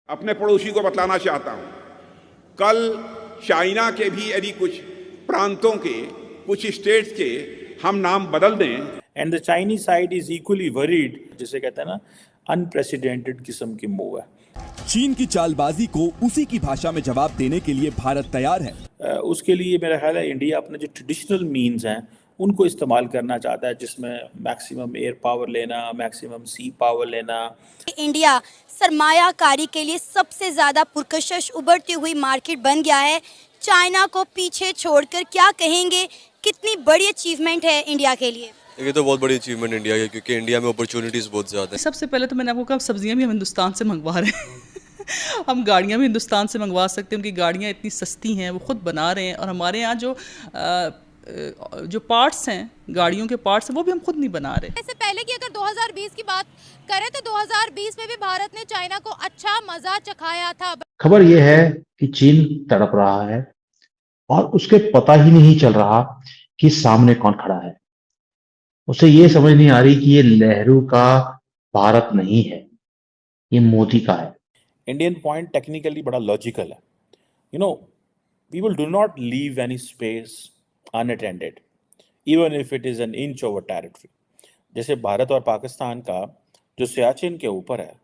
अपने पड़ोसी को बतलाना चाहता हूं, कल चाइना के भी यदि कुछ प्रांतों के, कुछ स्टेट्स के हम नाम बदल दें, and the Chinese side is equally worried, जिसे कहते हैं ना अनप्रेसिडेंटेड किस्म की मूव है। चीन की चालबाजी को उसी की भाषा में जवाब देने के लिए भारत तैयार है। उसके लिए मेरा ख्याल है इंडिया अपने जो ट्रेडिशनल मीन्स हैं उनको इस्तेमाल करना चाहता है, जिसमें मैक्सिमम एयर पावर लेना, मैक्सिमम सी पावर लेना। इंडिया सरमायाकारी के लिए सबसे ज़्यादा पुरकशिश उभरती हुई मार्केट बन गया है। चाइना को पीछे छोड़कर क्या कहेंगे, कितनी बड़ी अचीवमेंट है इंडिया के लिए? ये तो बहुत बड़ी अचीवमेंट इंडिया की, क्योंकि इंडिया में अपॉर्चुनिटीज़ बहुत ज़्यादा है। सबसे पहले तो मैंने आपको कहा, सब्जियां भी हम हिंदुस्तान से मंगवा रहे हैं हम गाड़ियां भी हिंदुस्तान से मंगवा सकते हैं, उनकी गाड़ियां इतनी सस्ती हैं, वो खुद बना रहे हैं। और हमारे यहाँ जो पार्ट्स हैं, गाड़ियों के पार्ट्स हैं, वो भी हम खुद नहीं बना रहे। इससे पहले कि अगर 2020 की बात करें तो 2020 में भी भारत ने चाइना को अच्छा मजा चखाया था। खबर यह है कि चीन तड़प रहा है और उसके पता ही नहीं चल रहा कि सामने कौन खड़ा है। उसे ये समझ नहीं आ रही कि ये नेहरू का भारत नहीं है, ये मोदी का है। इंडियन पॉइंट टेक्निकली बड़ा लॉजिकल है। You know, people do not leave any space unattended even if it is an inch over territory. जैसे भारत और पाकिस्तान का जो सियाचिन के ऊपर है,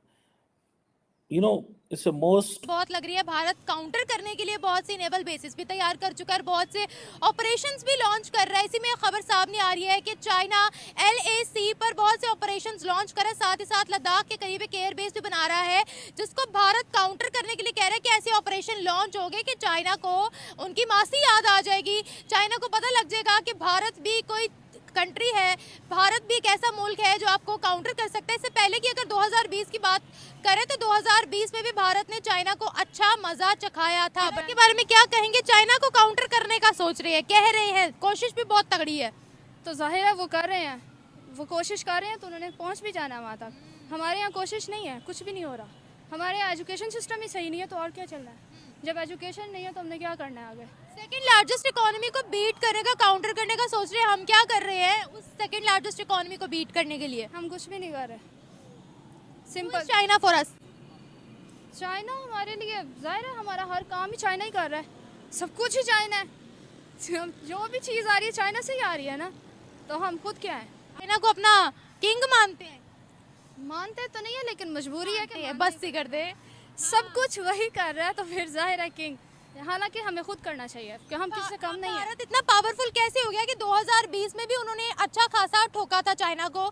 you know, it's a most बहुत लग रही है भारत काउंटर करने के लिए बहुत सी नेवल बेसिस भी तैयार कर चुका है, बहुत से ऑपरेशंस भी लॉन्च कर रहा है। इसी में खबर सामने आ रही है कि चाइना LAC पर बहुत से ऑपरेशंस लॉन्च कर रहा है, साथ ही साथ लद्दाख के करीब एक एयर बेस भी बना रहा है, जिसको भारत काउंटर करने के लिए कह रहा है कि ऐसे ऑपरेशन लॉन्च हो गए कि चाइना को उनकी मासी याद आ जाएगी। चाइना को पता लग जाएगा कि भारत भी कोई कंट्री है, भारत भी एक ऐसा मुल्क है जो आपको काउंटर कर सकता है। इससे पहले कि अगर 2020 की बात करें तो 2020 में भी भारत ने चाइना को अच्छा मजा चखाया था। के बारे में क्या कहेंगे? चाइना को काउंटर करने का सोच रहे हैं, कह रहे हैं, कोशिश भी बहुत तगड़ी है। तो जाहिर है वो कर रहे हैं, वो कोशिश कर रहे हैं, तो उन्होंने पहुंच भी जाना वहाँ तक। हमारे यहाँ कोशिश नहीं है, कुछ भी नहीं हो रहा। हमारे यहाँ एजुकेशन सिस्टम ही सही नहीं है, तो और क्या चल रहा है? जब एजुकेशन नहीं है तो हमने क्या करना है आगे? सेकंड लार्जेस्ट इकोनॉमी को बीट करने का, काउंटर करने का सोच रहे हैं। हम क्या कर रहे हैं उस सेकंड लार्जेस्ट इकोनॉमी को बीट करने के लिए? हम कुछ भी नहीं कर रहे। Simple. China for us. China हमारे लिए जाहिर है, हमारा हर काम ही चाइना ही कर रहा है, सब कुछ ही चाइना है। जो भी चीज़ आ रही है चाइना से ही आ रही है ना, तो हम खुद क्या है? चाइना को अपना किंग मानते हैं? मानते तो नहीं है, लेकिन मजबूरी है कि बस ही कर दे। सब कुछ वही कर रहा है, तो फिर जाहिर है किंग। हालांकि हमें खुद करना चाहिए, कि हम किसी से कम नहीं है। भारत इतना पावरफुल कैसे हो गया कि 2020 में भी उन्होंने अच्छा खासा ठोका था चाइना को?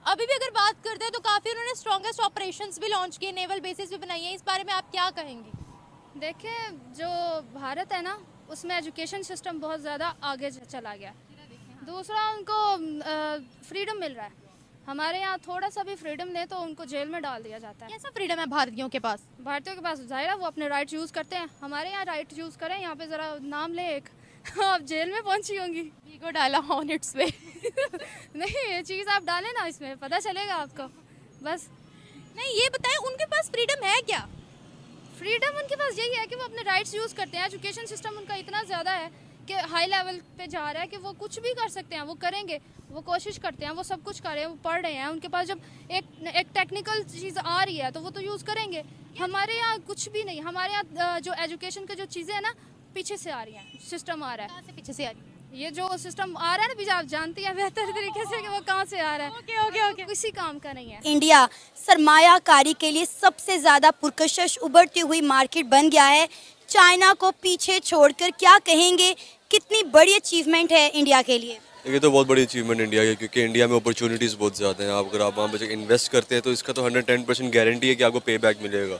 अभी भी अगर बात करते हैं तो काफ़ी उन्होंने स्ट्रॉन्गेस्ट ऑपरेशंस भी लॉन्च किए, नेवल बेसिस भी बनाई है। इस बारे में आप क्या कहेंगे? देखिए, जो भारत है ना, उसमें एजुकेशन सिस्टम बहुत ज़्यादा आगे चला गया। दूसरा, उनको फ्रीडम मिल रहा है। हमारे यहाँ थोड़ा सा भी फ्रीडम लें तो उनको जेल में डाल दिया जाता है। कैसा फ्रीडम है भारतीयों के पास? भारतीयों के पास जाहिर है वो अपने राइट यूज़ करते हैं। हमारे यहाँ राइट यूज़ करें, यहाँ पे ज़रा नाम ले एक आप जेल में पहुँची होंगी। ईगो डाला ऑन इट्स वे। नहीं, ये चीज़ आप डालें ना, इसमें पता चलेगा आपको। बस नहीं, ये बताएं उनके पास फ्रीडम है क्या? फ्रीडम उनके पास यही है कि वो अपने राइट्स यूज़ करते हैं। एजुकेशन सिस्टम उनका इतना ज़्यादा है कि हाई लेवल पे जा रहा है कि वो कुछ भी कर सकते हैं, वो करेंगे, वो कोशिश करते हैं, वो सब कुछ कर रहे हैं, वो पढ़ रहे हैं। उनके पास जब एक टेक्निकल चीज़ आ रही है तो वो तो यूज़ करेंगे। हमारे यहाँ कुछ भी नहीं। हमारे यहाँ जो एजुकेशन की जो चीज़ें हैं ना, पीछे से आ रही हैं। सिस्टम आ रहा है। कहाँ से पीछे से आ रही है? ये जो सिस्टम आ रहा है ना, बीजा आप जानती हैं बेहतर तरीके से कि वो कहाँ से आ रहा है। ओके। किसी काम का नहीं है। इंडिया सरमायाकारी के लिए सबसे ज़्यादा पुरकशिश उभरती हुई मार्केट बन गया है। चाइना को पीछे छोड़कर क्या कहेंगे, कितनी बड़ी अचीवमेंट है इंडिया के लिए? ये तो बहुत बड़ी अचीवमेंट इंडिया की, क्योंकि इंडिया में अपॉर्चुनिटीज़ बहुत ज़्यादा हैं। अगर आप वहाँ पर इन्वेस्ट करते हैं तो इसका तो 110% गारंटी है कि आपको पे बैक मिलेगा।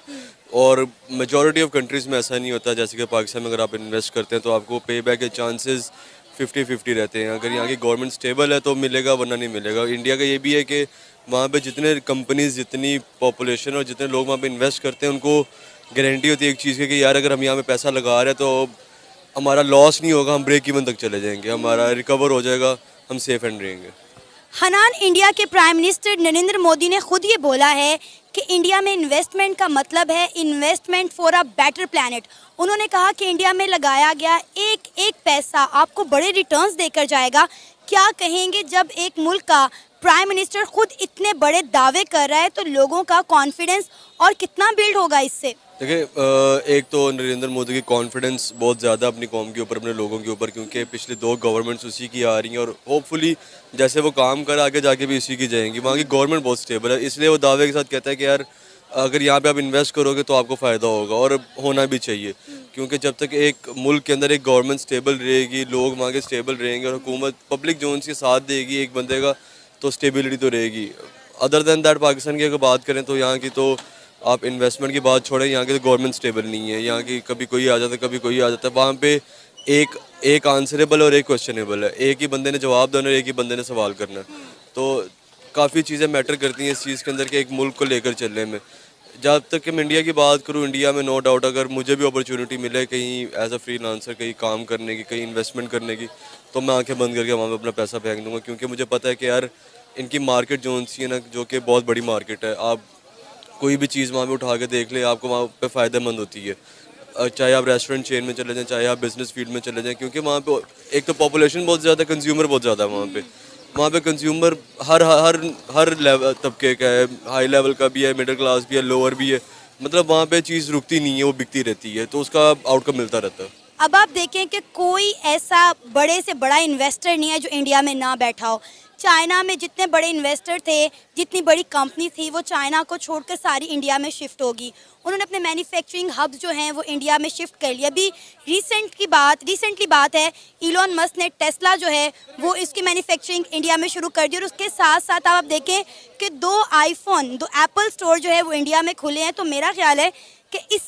और मेजॉरिटी ऑफ कंट्रीज़ में ऐसा नहीं होता। जैसे कि पाकिस्तान में अगर आप इन्वेस्ट करते हैं तो आपको पे बैक के चांसेस 50-50 रहते हैं। अगर यहाँ की गवर्नमेंट स्टेबल है तो मिलेगा, वरना नहीं मिलेगा। इंडिया का ये भी है कि वहाँ पे जितने कंपनीज, जितनी पॉपुलेशन और जितने लोग वहाँ पे इन्वेस्ट करते हैं, उनको गारंटी होती है एक चीज़ की कि यार अगर हम यहाँ पे पैसा लगा रहे हैं तो हमारा लॉस नहीं होगा, हम ब्रेक इवन तक चले जाएंगे, हमारा रिकवर हो जाएगा, हम सेफ एंड रहेंगे। हनान इंडिया के प्राइम मिनिस्टर नरेंद्र मोदी ने खुद ये बोला है कि इंडिया में इन्वेस्टमेंट का मतलब है investment for a better planet. उन्होंने कहा कि इंडिया में लगाया गया एक एक पैसा आपको बड़े रिटर्न्स देकर जाएगा। क्या कहेंगे, जब एक मुल्क का प्राइम मिनिस्टर खुद इतने बड़े दावे कर रहा है तो लोगों का कॉन्फिडेंस और कितना बिल्ड होगा इससे? देखिए एक तो नरेंद्र मोदी की कॉन्फिडेंस बहुत ज़्यादा अपनी कौम के ऊपर, अपने लोगों के ऊपर, क्योंकि पिछले 2 गवर्नमेंट्स उसी की आ रही हैं और होपफुली जैसे वो काम कर आगे जाके भी उसी की जाएंगी। वहाँ की गवर्नमेंट बहुत स्टेबल है, इसलिए वो दावे के साथ कहता है कि यार अगर यहाँ पे आप इन्वेस्ट करोगे तो आपको फ़ायदा होगा, और होना भी चाहिए, क्योंकि जब तक एक मुल्क के अंदर एक गवर्नमेंट स्टेबल रहेगी, लोग वहाँ के स्टेबल रहेंगे और हुकूमत पब्लिक जो उनके साथ देगी एक बंदे का, तो स्टेबिलिटी तो रहेगी। अदर दैन दैट पाकिस्तान की अगर बात करें तो यहाँ की तो आप इन्वेस्टमेंट की बात छोड़ें, यहाँ की तो गवर्नमेंट स्टेबल नहीं है। यहाँ की कभी कोई आ जाता है, कभी कोई आ जाता है। वहाँ पे एक आंसरेबल और एक क्वेश्चनेबल है, एक ही बंदे ने जवाब देना और एक ही बंदे ने सवाल करना। तो काफ़ी चीज़ें मैटर करती हैं इस चीज़ के अंदर कि एक मुल्क को लेकर चलने में। जब तक कि मैं इंडिया की बात करूँ, इंडिया में नो डाउट अगर मुझे भी अपॉर्चुनिटी मिले कहीं एज अ फ्रीलांसर कहीं काम करने की, कहीं इन्वेस्टमेंट करने की, तो मैं आंखें बंद करके वहाँ पे अपना पैसा फेंक दूँगा, क्योंकि मुझे पता है कि यार इनकी मार्केट जो सी है ना, जो कि बहुत बड़ी मार्केट है, आप कोई भी चीज़ वहाँ पे उठा के देख लें, आपको वहाँ पे फ़ायदेमंद होती है। चाहे आप रेस्टोरेंट चेन में चले जाएं, चाहे आप बिज़नेस फील्ड में चले जाएं, क्योंकि वहाँ पे एक तो पॉपुलेशन बहुत ज़्यादा है, कंज्यूमर बहुत ज़्यादा है वहाँ पे कंज्यूमर हर लेवल तबके का है, हाई लेवल का भी है, मिडिल क्लास भी है, लोअर भी है। मतलब वहाँ पे चीज़ रुकती नहीं है, वो बिकती रहती है, तो उसका आउटकम मिलता रहता है। अब आप देखें कि कोई ऐसा बड़े से बड़ा इन्वेस्टर नहीं है जो इंडिया में ना बैठा हो। चाइना में जितने बड़े इन्वेस्टर थे, जितनी बड़ी कंपनी थी, वो चाइना को छोड़कर सारी इंडिया में शिफ्ट होगी। उन्होंने अपने मैन्युफैक्चरिंग हब्स जो हैं वो इंडिया में शिफ्ट कर लिया। अभी रिसेंटली बात है, इलॉन मस्क ने टेस्ला जो है वो इसकी मैन्युफैक्चरिंग इंडिया में शुरू कर दी, और उसके साथ साथ आप देखें कि 2 एप्पल स्टोर जो है वो इंडिया में खुले हैं। तो मेरा ख्याल है कि इस